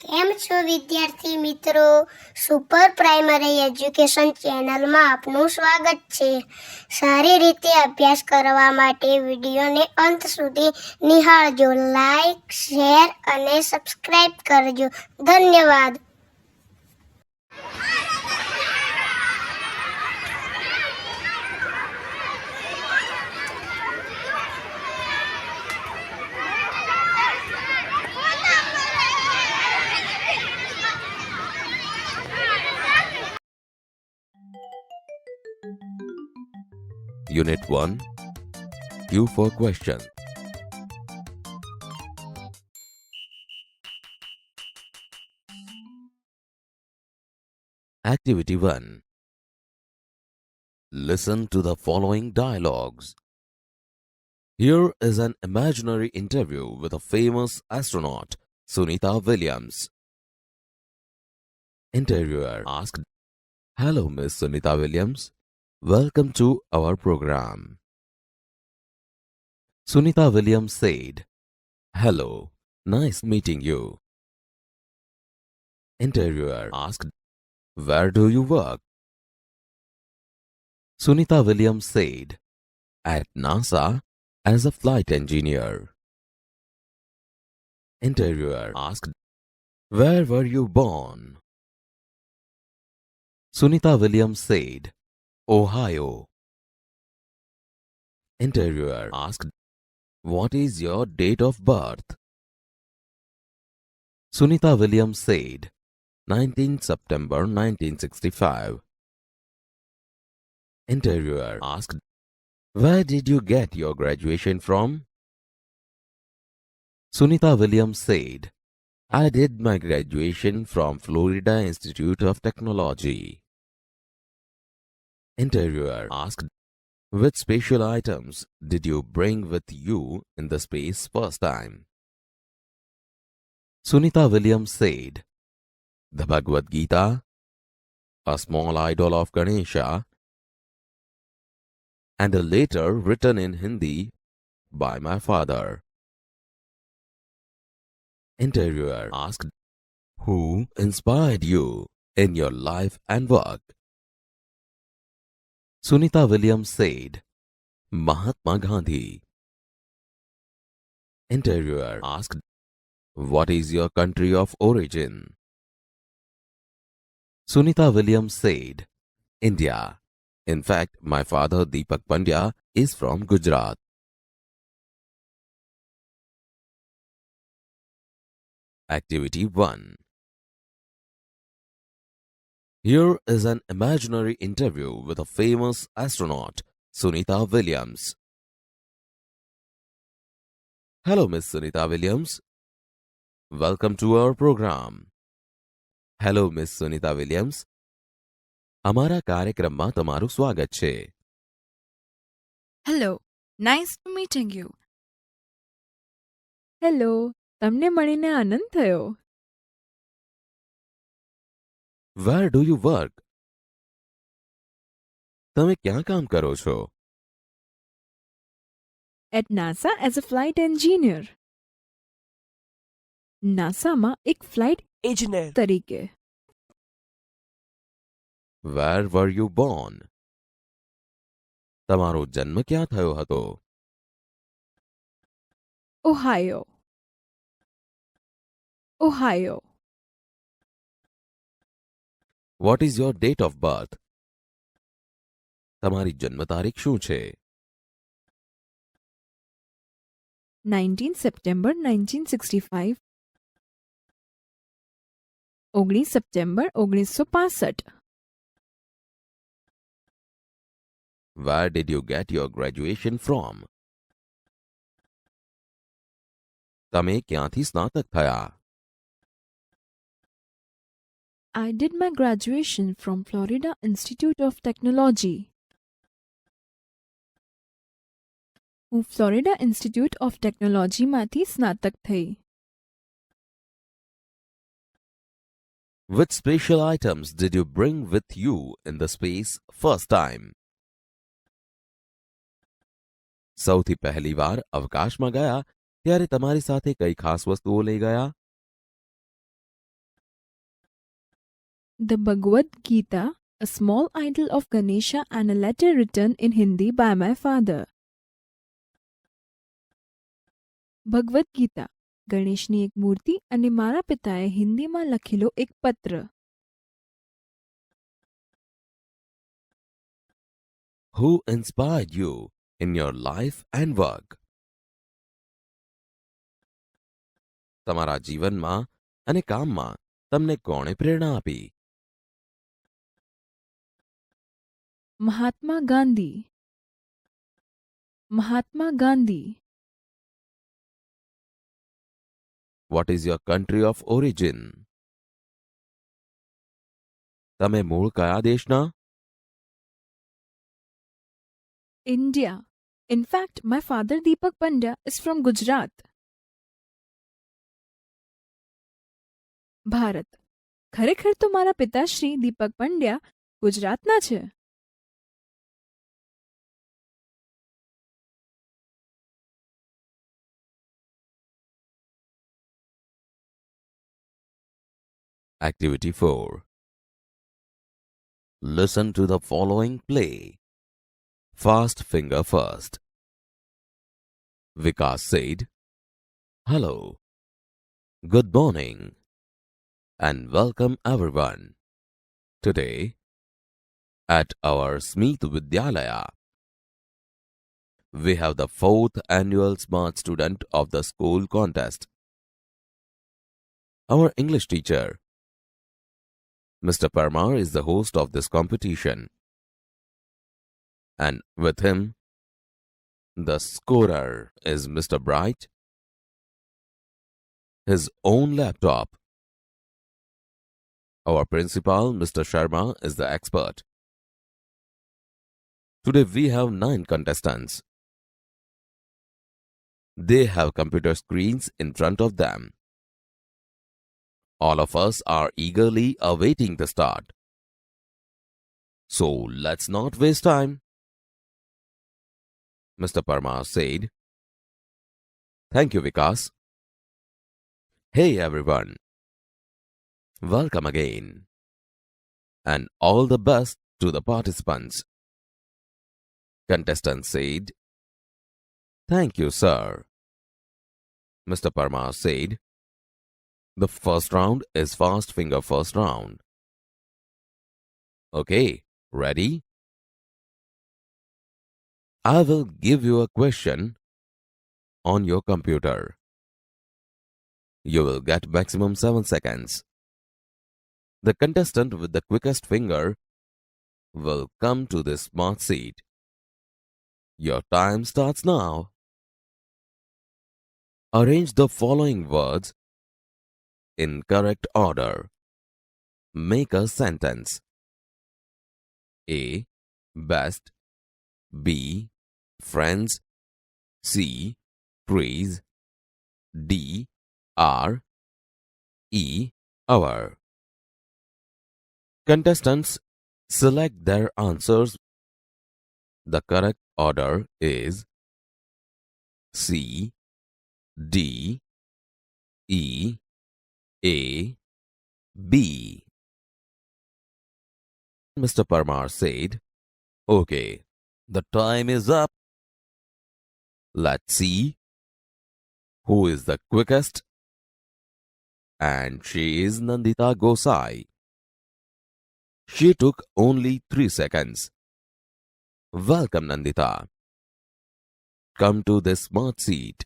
કેમ છો વિદ્યાર્થી મિત્રો? સુપર પ્રાઇમરી એજ્યુકેશન ચેનલમાં આપનું સ્વાગત છે. સારી રીતે અભ્યાસ કરવા માટે વિડીયોને અંત સુધી નિહાળજો. લાઈક, શેર અને સબસ્ક્રાઇબ કરજો. ધન્યવાદ. Unit 1 Q for question. Activity 1. Listen to the following dialogues. Here is an imaginary interview with a famous astronaut, Sunita Williams. Interviewer asked, "Hello, Miss Sunita Williams. Welcome to our program." Sunita Williams said, "Hello, nice meeting you." Interviewer asked, "Where do you work?" Sunita Williams said, "At NASA as a flight engineer." Interviewer asked, "Where were you born?" Sunita Williams said, "Ohio." Interviewer asked, "What is your date of birth?" Sunita Williams said, 19 September 1965. Interviewer asked, "Where did you get your graduation from?" Sunita Williams said, "I did my graduation from Florida Institute of Technology." Interviewer asked, "Which special items did you bring with you in the space first time?" Sunita Williams said, "The Bhagavad Gita, a small idol of Ganesha, and a letter written in Hindi by my father." Interviewer asked, "Who inspired you in your life and work?" Sunita Williams said, "Mahatma Gandhi." Interviewer asked, "What is your country of origin?" Sunita Williams said, "India. In fact, my father Deepak Pandya is from Gujarat." Activity 1. Here is an imaginary interview with a famous astronaut, Sunita Williams. Hello, Miss Sunita Williams. Welcome to our program. Hello, Miss Sunita Williams. અમારા કાર્યક્રમમાં તમારું સ્વાગત છે. Hello, nice to meeting you. Hello, તમને મળીને આનંદ થયો. Where do you work? તમે ક્યાં કામ કરો છો? At NASA as a flight engineer. નાસામાં એક ફ્લાઇટ એન્જિનિયર તરીકે. Where were you born? તમારો જન્મ ક્યાં થયો હતો? Ohio. Ohio. What is your date of birth? તમારી જન્મ તારીખ શું છે? 19 September 1965. 19 September 1965. Where did you get your graduation from? તમે ક્યાંથી સ્નાતક થયા? I did my graduation from Florida Institute of Technology. હું ફ્લોરિડા ઇન્સ્ટિટ્યૂટ ઓફ ટેકનોલોજીમાંથી સ્નાતક થઈ. Which special items did you bring with you in the space first time? સૌથી પહેલી વાર અવકાશમાં ગયા ત્યારે તમારી સાથે કઈ ખાસ વસ્તુઓ લઈ ગયા? The Bhagavad Gita, a small idol of Ganesha and a letter written in Hindi by my father. Bhagavad Gita ગણેશની એક મૂર્તિ અને મારા પિતાએ હિન્દીમાં લખેલો એક પત્ર. Who inspired you in your life and work? તમારા જીવનમાં અને કામમાં તમને કોણે પ્રેરણા આપી? Mahatma Gandhi. Mahatma Gandhi. What is your country of origin? તમે મૂળ કયા દેશના? India. In fact, my father Deepak Pandya is from Gujarat. Bharat. ખરેખર તો મારા પિતાશ્રી દીપક પંડ્યા ગુજરાતના છે. Activity 4. Listen to the following play. Fast finger first. Vikas said, "Hello, good morning, and welcome everyone. Today, at our Smith Vidyalaya, we have the 4th annual Smart Student of the School contest. Our English teacher, Mr. Parmar, is the host of this competition. And with him, the scorer is Mr. Bright, his own laptop. Our principal, Mr. Sharma, is the expert. Today we have 9 contestants. They have computer screens in front of them. All of us are eagerly awaiting the start. So let's not waste time." Mr. Parmar said, "Thank you, Vikas. Hey everyone. Welcome again. And all the best to the participants." Contestant said, "Thank you, sir." Mr. Parmar said, "The first round is fast finger first round. Okay, ready? I will give you a question on your computer. You will get maximum 7 seconds. The contestant with the quickest finger will come to this smart seat. Your time starts now. Arrange the following words in correct order. Make a sentence. A. Best. B. Friends. C. Trees. D. R. E. Hour. Contestants select their answers. The correct order is C. D. E. A. B. Mr. Parmar said, "Okay, the time is up. Let's see who is the quickest." And she is Nandita Gosai. She took only 3 seconds. Welcome, Nandita. Come to this smart seat.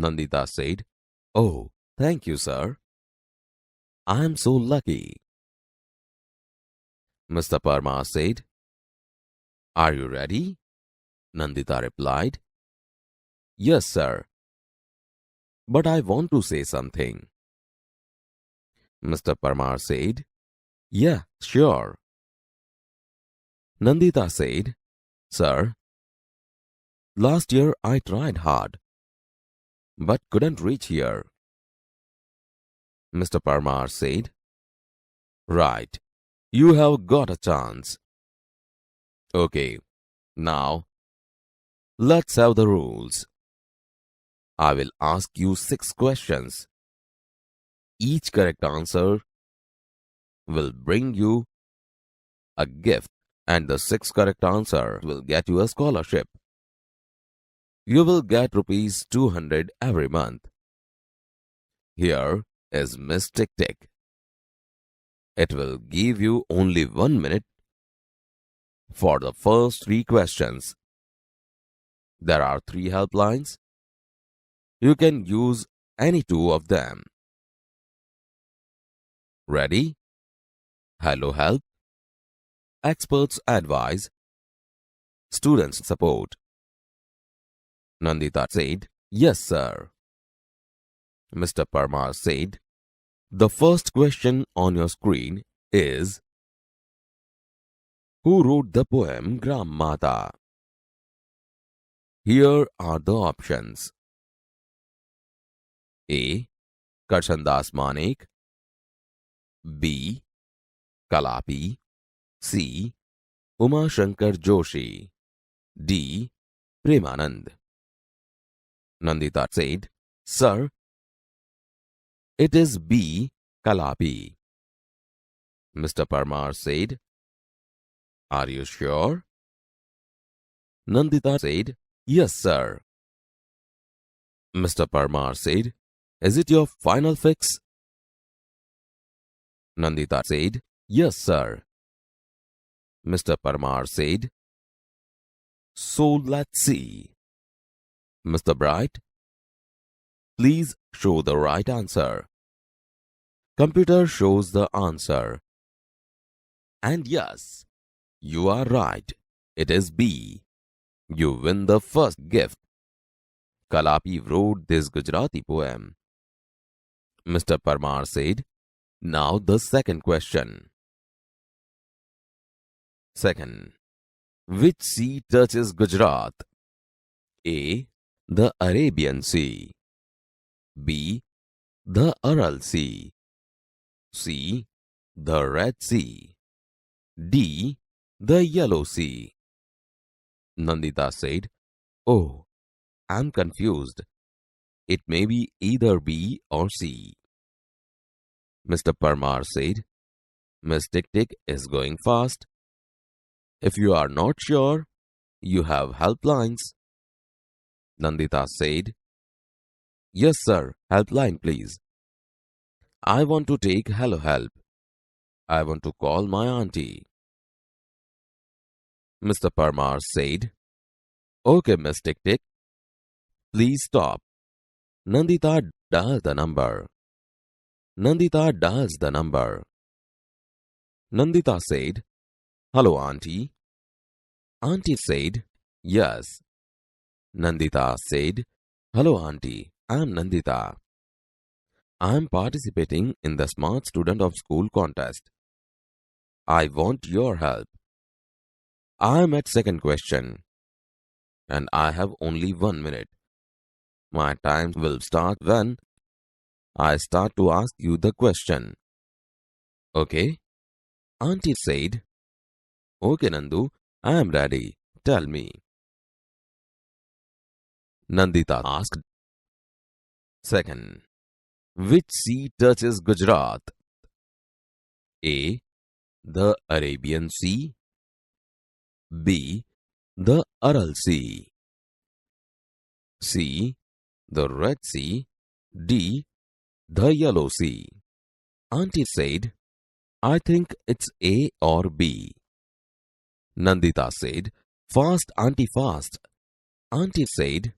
Nandita said, "Oh, thank you, sir. I am so lucky." Mr. Parmar said, "Are you ready?" Nandita replied, "Yes, sir. But I want to say something." Mr. Parmar said, "Yeah, sure." Nandita said, "Sir, last year I tried hard, but couldn't reach here." Mr. Parmar said, "Right, you have got a chance. Okay, now let's have the rules. I will ask you 6 questions. Each correct answer will bring you a gift, and the 6 correct answer will get you a scholarship. You will get rupees 200 every month. Here is Miss Tick Tick. It will give you only 1 minute for the first 3 questions. There are 3 helplines. You can use any 2 of them. Ready? Hello Help. Experts advise. Students support. Nandita said, "Yes, sir." Mr. Parmar said, "The first question on your screen is, who wrote the poem Gram Mata?" Here are the options. A. Karshandas Manek. B. Kalapi. C. Uma Shankar Joshi. D. Premanand. Nandita said, "Sir, it is B. Kalapi." Mr. Parmar said, "Are you sure?" Nandita said, "Yes, sir." Mr. Parmar said, "Is it your final fix?" Nandita said, "Yes, sir." Mr. Parmar said, "So let's see." Mr. Bright, please show the right answer. Computer shows the answer. And yes, you are right. It is B. You win the first gift. Kalapi wrote this Gujarati poem. Mr. Parmar said, "Now the second question." Second, which sea touches Gujarat? A. The Arabian Sea. B. The Aral Sea. C. The Red Sea. D. The Yellow Sea. Nandita said, "Oh, I'm confused. It may be either B or C." Mr. Parmar said, "Miss Tick Tick is going fast. If you are not sure, you have helplines." Nandita said, "Yes, sir, helpline please. I want to take Hello Help. I want to call my auntie." Mr. Parmar said, "Okay, Miss Tick Tick, please stop." Nandita dials the number. Nandita dials the number. Nandita said, "Hello, auntie." Auntie said, "Yes." Nandita said, "Hello, auntie. I'm Nandita. I'm participating in the Smart Student of School contest. I want your help. I'm at second question, and I have only 1 minute. My time will start when I start to ask you the question. Okay?" Auntie said, "Okay, Nandu, I am ready. Tell me." Nandita asked, "Second, which sea touches Gujarat? A. The Arabian Sea. B. The Aral Sea. C. The Red Sea. D. The Yellow Sea." Auntie said, "I think it's A or B." Nandita said, "Fast, auntie, fast." Auntie said,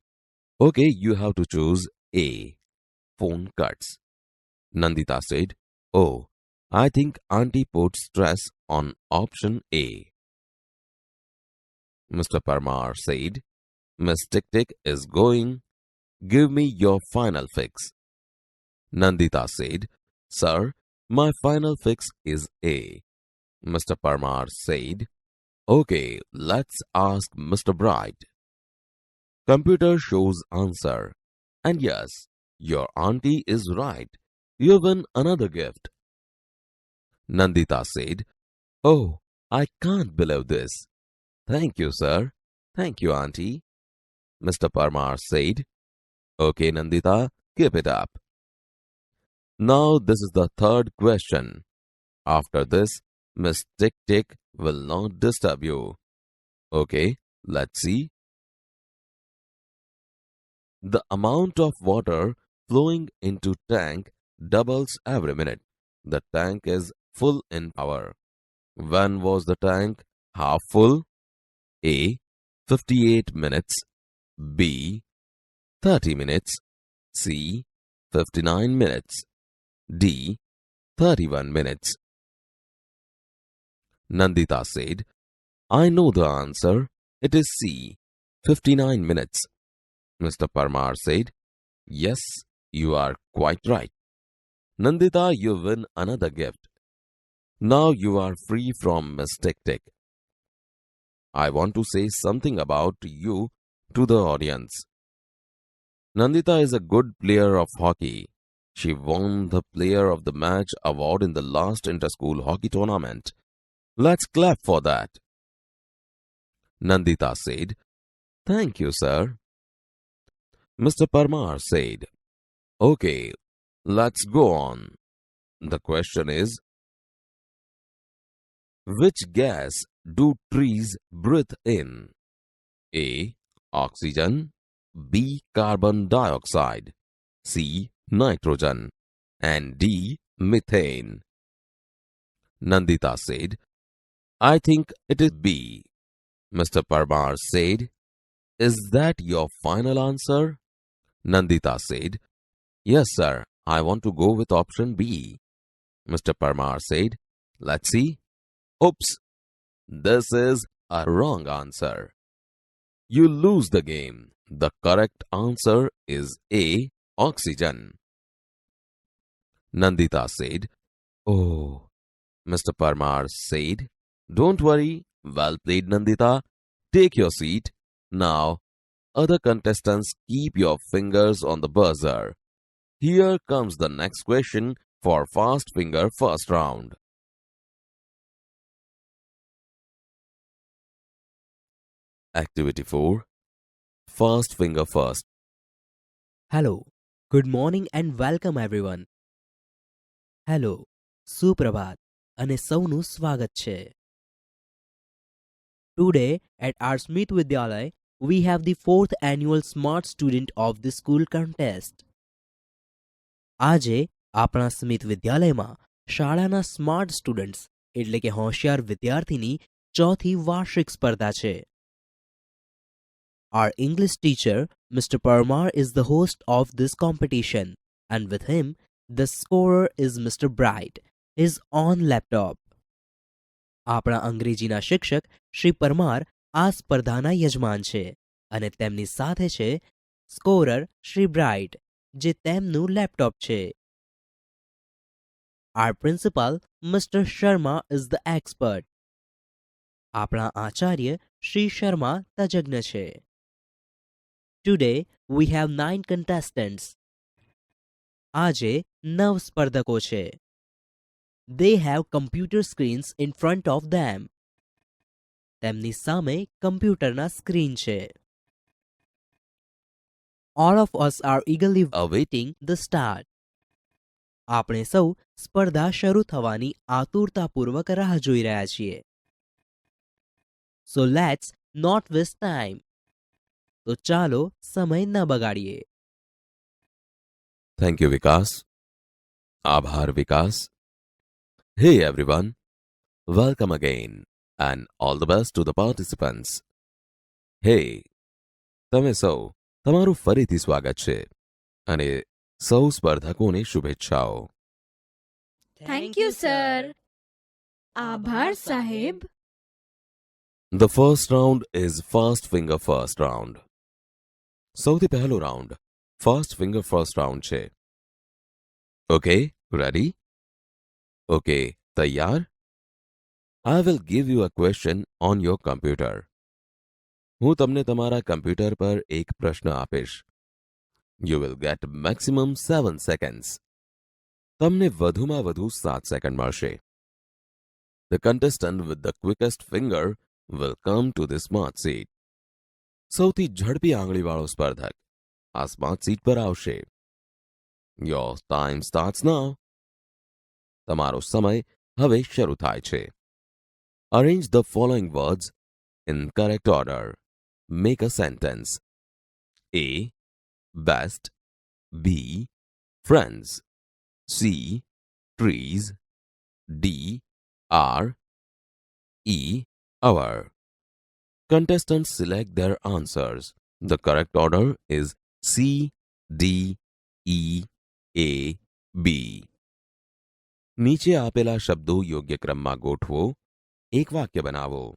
"Okay, you have to choose A." Phone cuts. Nandita said, "Oh, I think auntie put stress on option A." Mr. Parmar said, "Miss Tick Tick is going. Give me your final fix." Nandita said, "Sir, my final fix is A." Mr. Parmar said, "Okay, let's ask Mr. Bright." Computer shows answer. And yes, your auntie is right. You win another gift. Nandita said, "Oh, I can't believe this. Thank you, sir. Thank you, auntie." Mr. Parmar said, "Okay, Nandita, keep it up." Now this is the third question. After this, Miss Tick Tick will not disturb you. Okay, let's see. The amount of water flowing into tank doubles every minute. The tank is full in hour. When was the tank half full? A. 58 minutes. B. 30 minutes. C. 59 minutes. D. 31 minutes. Nandita said, I know the answer. It is C. 59 minutes. Mr. Parmar said, Yes, you are quite right. Nandita, you win another gift. Now you are free from Miss Tick Tick. I want to say something about you to the audience. Nandita is a good player of hockey. She won the Player of the Match award in the last inter-school hockey tournament. Let's clap for that. Nandita said, Thank you, sir. Mr. Parmar said, Okay, let's go on. The question is, which gas do trees breathe in? A. Oxygen. B. Carbon dioxide. C. Nitrogen. And D. Methane. Nandita said, I think it is B. Mr. Parmar said, Is that your final answer? Nandita said, Yes, sir. I want to go with option B. Mr. Parmar said, Let's see. Oops. This is a wrong answer. You lose the game. The correct answer is A. Oxygen. Nandita said, Oh. Mr. Parmar said, Don't worry. Well played, Nandita. Take your seat. Now, other contestants, keep your fingers on the buzzer. Here comes the next question for Fast Finger First Round. Activity 4. Fast Finger First. Hello, good morning and welcome everyone. Hello, સુપ્રભાત અને સૌનું સ્વાગત છે. Today at our Smith Vidyalaya, we have the 4th annual Smart Student of the School contest. આજે આપણા Smith વિદ્યાલયમાં શાળાના smart students એટલે કે હોશિયાર વિદ્યાર્થીની ચોથી વાર્ષિક સ્પર્ધા છે. Our English teacher, Mr. Parmar, is the host of this competition, and with him, the scorer is Mr. Bright, his own laptop. આપણા અંગ્રેજીના શિક્ષક શ્રી પરમાર આ સ્પર્ધાના યજમાન છે અને તેમની સાથે છે સ્કોરર શ્રી બ્રાઇટ, જે તેમનું લેપટોપ છે. Our principal, Mr. Sharma, is the expert. આપણા આચાર્ય શ્રી શર્મા તજજ્ઞ છે. Today, we have 9 contestants. આજે 9 સ્પર્ધકો છે. They have computer screens in front of them. તેમની સામે કમ્પ્યુટરના સ્ક્રીન છે. All of us are eagerly awaiting the start. આપણે સૌ સ્પર્ધા શરૂ થવાની આતુરતાપૂર્વક રાહ જોઈ રહ્યા છીએ. So let's not waste time. તો ચાલો સમય ન બગાડીએ. Thank you, Vikas. Abhar, Vikas. Hey everyone, welcome again and all the best to the participants. Hey, તમે સૌ તમારું ફરીથી સ્વાગત છે અને સૌ સ્પર્ધકોને શુભેચ્છાઓ. Thank you sir. આભાર સાહેબ. The first round is Fast Finger First Round. સૌથી પહેલો round Fast Finger First Round છે. Okay, ready? Okay, તૈયાર? I will give you a question on your computer. હું તમને તમારા કમ્પ્યુટર પર એક પ્રશ્ન આપીશ. You will get maximum 7 seconds. તમને વધુમાં વધુ 7 સેકન્ડ મળશે. The contestant with the quickest finger will come to the smart seat. સૌથી ઝડપી આંગળીવાળો સ્પર્ધક આ સ્માર્ટ સીટ પર આવશે. Your time starts now. તમારો સમય હવે શરૂ થાય છે. Arrange the following words in correct order. Make a sentence. A. Best. B. Friends. C. Trees. D. Our. E. Our. Contestants select their answers. The correct order is C, D, E, A, B. નીચે આપેલા શબ્દો યોગ્ય ક્રમમાં ગોઠવો. એક વાક્ય બનાવો.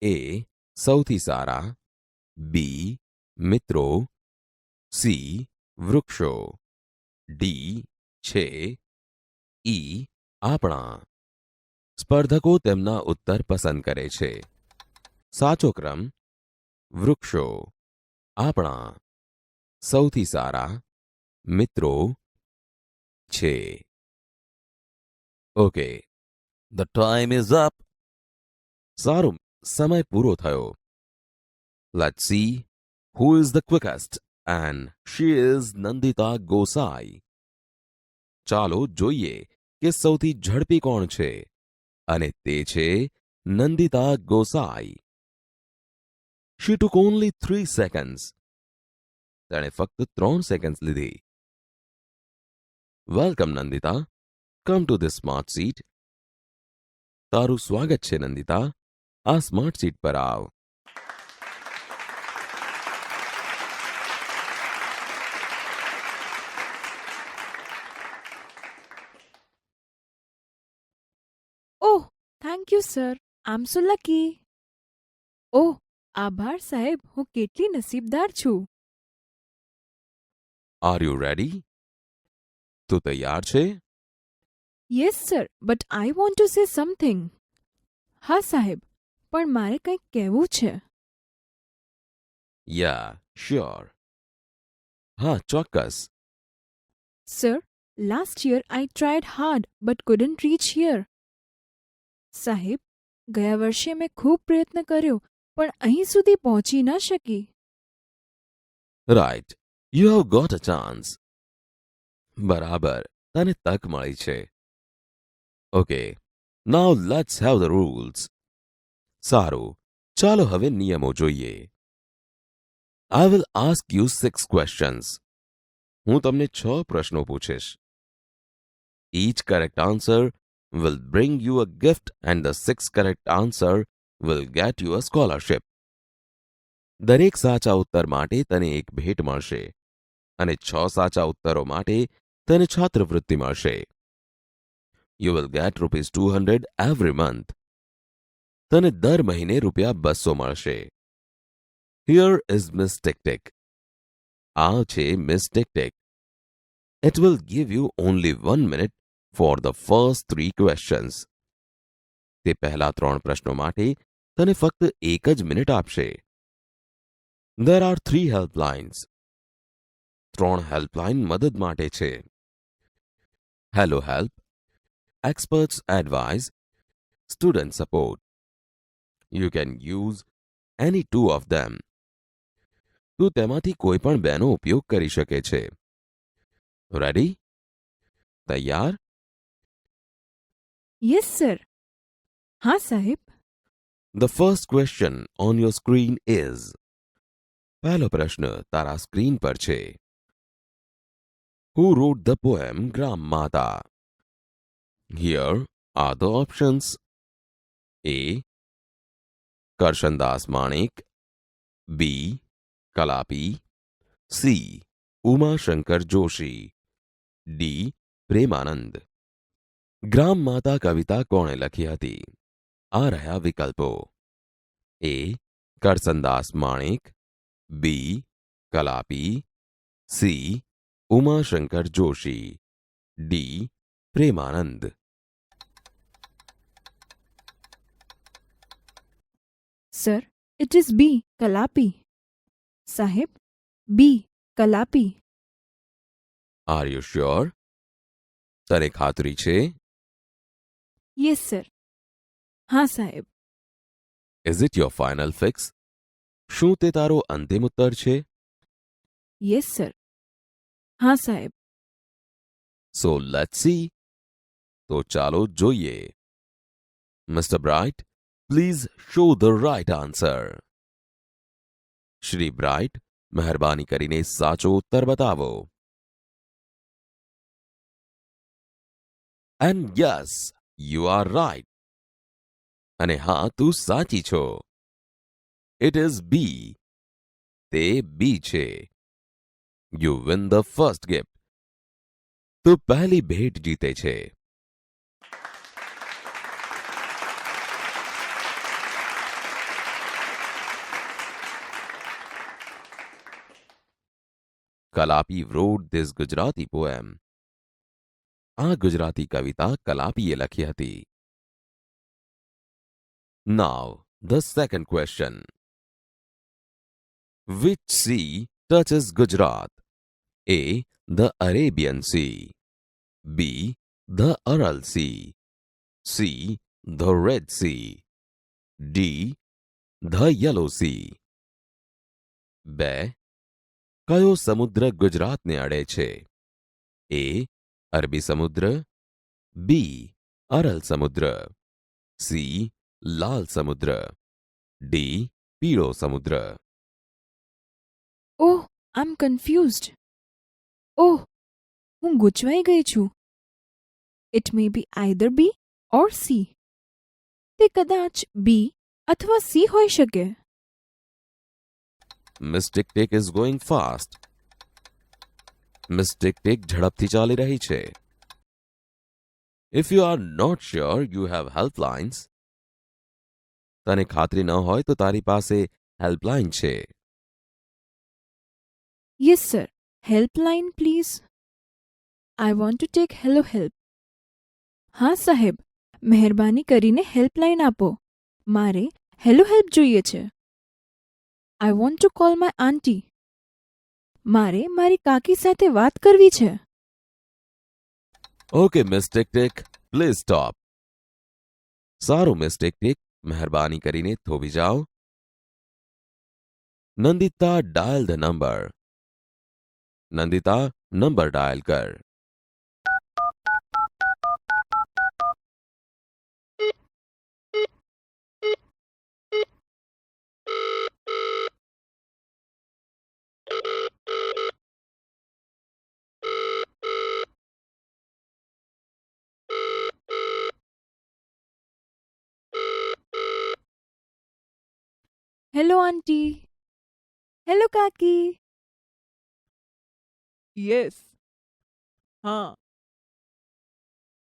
A. સૌથી સારા. B. મિત્રો. C. વૃક્ષો. D. છે. E. આપણા. સ્પર્ધકો તેમના ઉત્તર પસંદ કરે છે. સાચો ક્રમ વૃક્ષો, આપણા, સૌથી સારા, મિત્રો, છે. Okay, the time is up. સારું, સમય પૂરો થયો. Let's see who is the quickest and she is Nandita Gosai. ચાલો જોઈએ કે સૌથી ઝડપી કોણ છે, અને તે છે Nandita Gosai. She took only 3 seconds. તેણે ફક્ત 3 સેકન્ડ્સ લીધી. Welcome Nandita. Come to this smart seat. તારું સ્વાગત છે નંદિતા. આ સ્માર્ટ સીટ પર આવ. Oh, thank you sir. I am so lucky. ઓહ, આભાર સાહેબ, હું કેટલી નસીબદાર છું. Are you ready? તું તૈયાર છે? Yes sir, but I want to say something. હા સાહેબ, પણ મારે કંઈક કહેવું છે. Yeah, sure. હા, ચોક્કસ. Sir, last year I tried hard but couldn't reach here. સાહેબ, ગયા વર્ષે મેં ખૂબ પ્રયત્ન કર્યો પણ અહીં સુધી પહોંચી ન શકી. Right, you have got a chance. બરાબર, તને તક મળી છે. Okay, now let's have the rules. સારું, ચાલો હવે નિયમો જોઈએ. I will ask you 6 questions. હું તમને 6 પ્રશ્નો પૂછીશ. Each correct answer will bring you a gift and the 6th correct answer will get you a scholarship. દરેક સાચા ઉત્તર માટે તને એક ભેટ મળશે અને 6 સાચા ઉત્તરો માટે તને છાત્રવૃત્તિ મળશે. You will get ₹200 every month. તને દર મહિને ₹200 મળશે. Here is Miss Tick Tick. આ છે Miss Tick Tick. It will give you only 1 minute for the first 3 questions. તે પહેલા 3 પ્રશ્નો માટે તને ફક્ત 1 જ મિનિટ આપશે. There are 3 helplines. 3 હેલ્પલાઇન મદદ માટે છે. Hello Help, Experts Advice, Student Support. You can use any 2 of them. તું તેમાંથી કોઈ પણ બેનો ઉપયોગ કરી શકે છે. Ready? તૈયાર? Yes sir. હા સાહેબ. The first question on your screen is. પહેલો પ્રશ્ન તારા સ્ક્રીન પર છે. Who wrote the poem Gram Mata? Here are the options. A. Karshandas Manik. B. Kalapi. C. Uma Shankar Joshi. D. Premanand. ગ્રામ માતા કવિતા કોણે લખી હતી? આ રહ્યા વિકલ્પો. A. Karsandas Manek. B. Kalapi. C. Umashankar Joshi. D. Premanand. Sir, it is B Kalapi. સાહેબ, B Kalapi. Are you sure? તને ખાતરી છે? Yes sir. હા સાહેબ. Is it your final fix? શું તે તારો અંતિમ ઉત્તર છે? Yes sir. હા સાહેબ. So let's see. તો ચાલો જોઈએ. Mister Bright, please show the right answer. શ્રી બ્રાઇટ, મહેરબાની કરીને સાચો ઉત્તર બતાવો. And yes, you R right. અને હા, તું સાચી છો. It is B. તે બી છે. You win the first gift. તું પહેલી ભેટ જીતે છે. Kalapi wrote this Gujarati poem. આ ગુજરાતી કવિતા કલાપીએ લખી હતી. Now, the second question. Which sea touches Gujarat? A. The Arabian Sea. B. The Aral Sea. C. The Red Sea. D. The Yellow Sea. 2. કયો સમુદ્ર ગુજરાતને અડે છે? એ. અરબી સમુદ્ર. બી. અરલ સમુદ્ર. સી. લાલ સમુદ્ર. ડી. પીળો સમુદ્ર. ઓહ, આઈ એમ કન્ફ્યુઝડ. ઓહ, હું ગૂંચવાઈ ગઈ છું. It may be either B or C. તે કદાચ બી અથવા સી હોઈ શકે. Miss tick Tick is going fast. Miss tick Tick ઝડપથી ચાલી રહી છે. If you are not sure, you have helplines. તને ખાતરી ન હોય તો તારી પાસે હેલ્પલાઇન છે. Yes sir, helpline please. I want to take hello help. હા સાહેબ, મહેરબાની કરીને હેલ્પલાઇન આપો. મારે હેલો હેલ્પ જોઈએ છે. I want to call my aunty. મારે મારી કાકી સાથે વાત કરવી છે. Okay miss tick tick, please stop. સારું મિસ ટિક ટિક, મહેરબાની કરીને થોભી જાઓ. Nandita dial the number. Nandita, number dial કર. Hello aunty. હેલો કાકી. યસ. હા.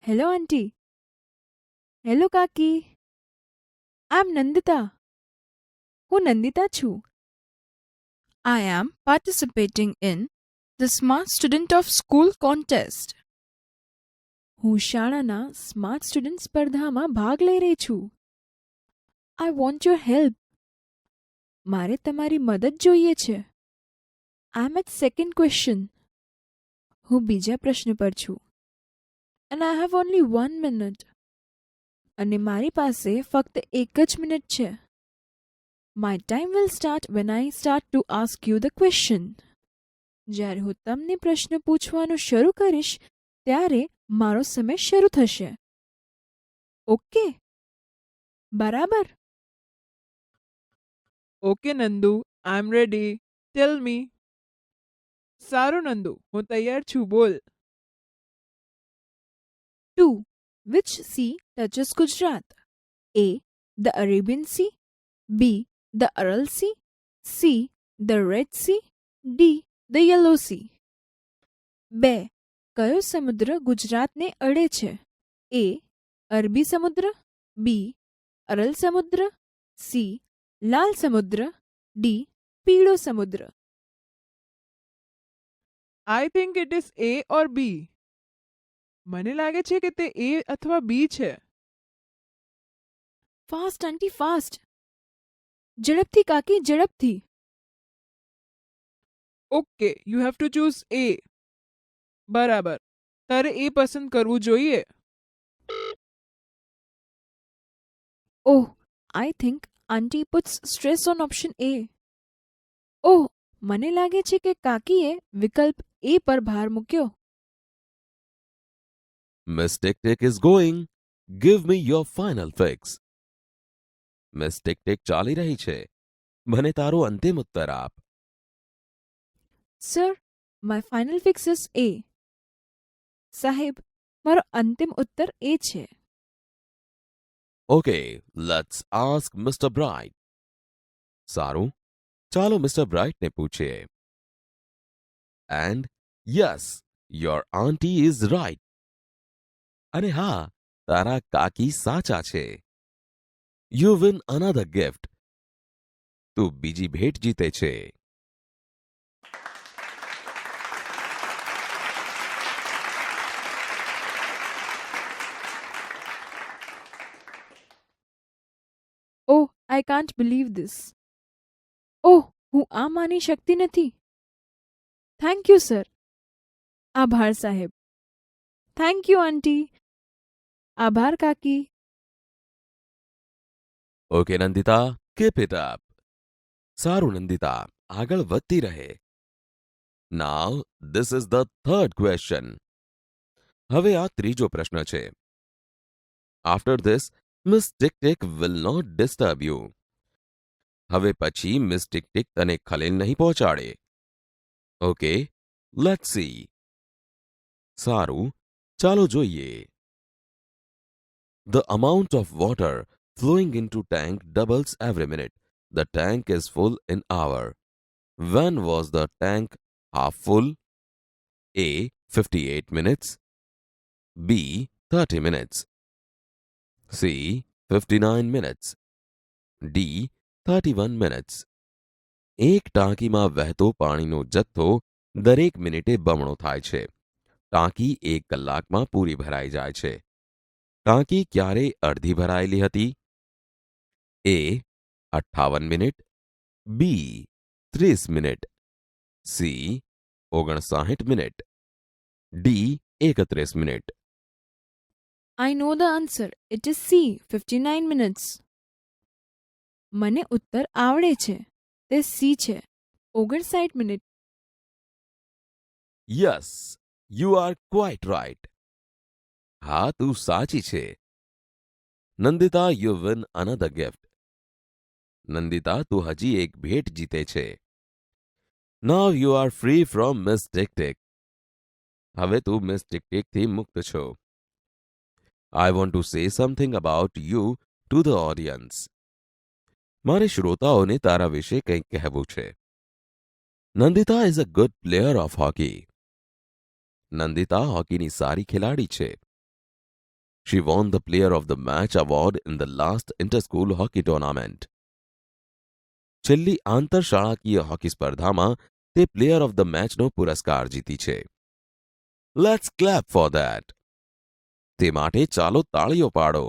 Hello aunty. હેલો કાકી. I am Nandita. હું નંદિતા છું. I am participating in the smart student of school contest. હું શાળાના સ્માર્ટ સ્ટુડન્ટ સ્પર્ધામાં ભાગ લઈ રહી છું. I want your help. મારે તમારી મદદ જોઈએ છે. આઈ એમ એટ સેકન્ડ ક્વેશ્ચન. હું બીજા પ્રશ્ન પર છું. And I have only 1 minute. અને મારી પાસે ફક્ત 1 જ મિનિટ છે. My time will start when I start to ask you the question. જ્યારે હું તમને પ્રશ્ન પૂછવાનું શરૂ કરીશ ત્યારે મારો સમય શરૂ થશે. ઓકે? બરાબર? ઓકે નંદુ, આઈ એમ રેડી. ટેલ મી. સારું નંદુ, હું તૈયાર છું, બોલ. 2. Which sea touches Gujarat? A. The Arabian Sea. B. The Aral Sea. C. The Red Sea. D. The Yellow Sea. 2. કયો સમુદ્ર ગુજરાતને અડે છે? A. અરબી સમુદ્ર. B. અરલ સમુદ્ર. C. લાલ સમુદ્ર. D. પીળો સમુદ્ર. I think it is A or B. મને લાગે છે કે તે એ અથવા બી છે. Fast aunty fast. ઝડપથી કાકી ઝડપથી. Okay, you have to choose A. બરાબર, તારે એ પસંદ કરવું જોઈએ. Oh, I think aunty puts stress on option A. ઓહ, મને લાગે છે કે કાકીએ વિકલ્પ એ પર ભાર મૂક્યો. Miss Tick Tick is going. Give me your final fix. Miss Tick Tick ચાલી રહી છે. મને તારો અંતિમ ઉત્તર આપ. Sir my final fix is A. સાહેબ મારો અંતિમ ઉત્તર એ છે. Okay, let's ask Mr. Bright. સારું, ચાલો મિસ્ટર બ્રાઇટને પૂછીએ. And yes, your auntie is right. અને હા, તારા કાકી સાચા છે. You win another gift. તું બીજી ભેટ જીતે છે. ઓહ આઈ કાન્ટ બિલીવ ધીસ. ઓહ હું આ માની શકતી નથી. Thank you sir. આભાર સાહેબ. થેન્ક યુ આંટી. આભાર કાકી. Okay, Nandita, keep it up. સારું નંદિતા, આગળ વધતી રહે. Now, this is the third question. હવે આ ત્રીજો પ્રશ્ન છે. After this, Miss Tick Tick will not disturb you. હવે પછી મિસ ટિક ટિક તને ખલેલ નહીં પહોંચાડે. Okay, let's see. સારું, ચાલો જોઈએ. The amount of water flowing into tank doubles every minute. The tank is full in hour. When was the tank half full? A. 58 minutes. B. 30 minutes. C. 59 minutes. D. 31 minutes. એક ટાંકીમાં વહેતો પાણીનો જથ્થો દરેક મિનિટે બમણો થાય છે. ટાંકી 1 કલાકમાં પૂરી ભરાઈ જાય છે. ટાંકી ક્યારે અડધી ભરાયેલી હતી? A. 58 minute. B. 30 minute. C. 59 minute. D. 31 minute. I know the answer. It is C 59 minutes. મને ઉત્તર આવડે છે. તે સી છે 59 minute. Yes, you are quite right. હા, તું સાચી છે. Nandita, you win another gift. Nandita, તું હજી એક ભેટ જીતે છે. Now you are free from Miss Tick Tick. હવે તું મિસ ટિક ટિકથી મુક્ત છો. I want to say something about you to the audience. મારે શ્રોતાઓને તારા વિશે કંઈક કહેવું છે. Nandita is a good player of hockey. Nandita હોકીની સારી ખેલાડી છે. She won the Player of the Match award in the last inter-school hockey tournament. છેલ્લી આંતરશાળાકીય હોકી સ્પર્ધામાં તે પ્લેયર ઓફ ધ મેચનો પુરસ્કાર જીતી છે. Let's clap for that. તે માટે ચાલો તાળીઓ પાડો.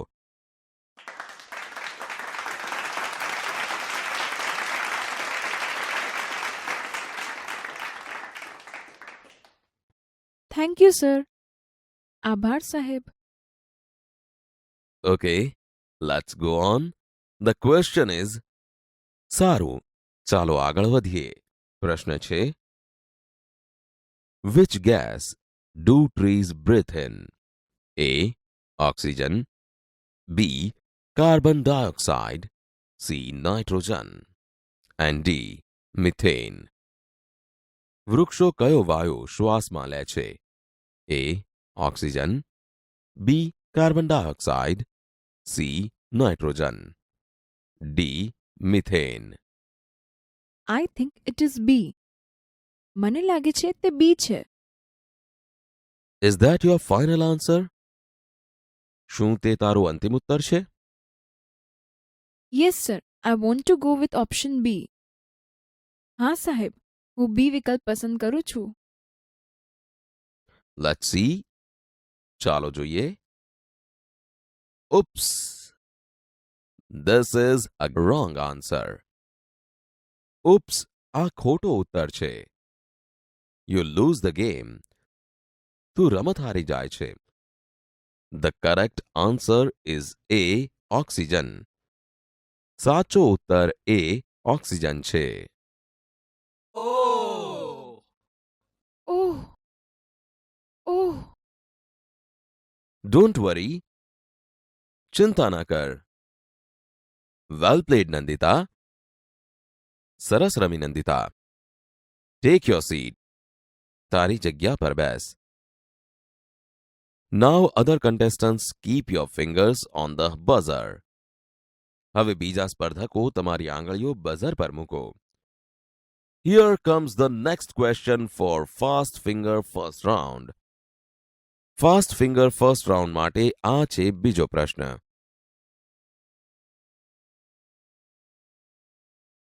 Thank you sir. આભાર સાહેબ. Okay, let's go on. The question is, સારું, ચાલો આગળ વધીએ. પ્રશ્ન છે, which gas do trees breathe in? A. Oxygen. B. Carbon dioxide. C. Nitrogen. And D. Methane. વૃક્ષો કયો વાયુ શ્વાસમાં લે છે? A. Oxygen. B. Carbon dioxide. C. Nitrogen. D. Methane. I think it is B. મને લાગે છે તે બી છે. Is that your final answer? શું તે તારો અંતિમ ઉત્તર છે? Yes sir. I want to go with option B. હા સાહેબ, હું બી વિકલ્પ પસંદ કરું છું. Let's see. ચાલો જોઈએ. Oops. This is a wrong answer. Oops, આ ખોટો ઉત્તર છે. You lose the game. તું રમત હારી જાય છે. The correct answer is A. Oxygen. સાચો ઉત્તર A. ઓક્સિજન છે. ઓહ ઓહ ડોન્ટ વરી, ચિંતા ના કર. Well played, Nandita. સરસ રમી, નંદિતા. Take your seat. તારી જગ્યા પર બેસ. Now other contestants keep your fingers on the buzzer. હવે બીજા સ્પર્ધકો તમારી આંગળીઓ બઝર પર મૂકો. Here comes the next question for fast finger first round. Fast finger first round માટે આ છે બીજો પ્રશ્ન.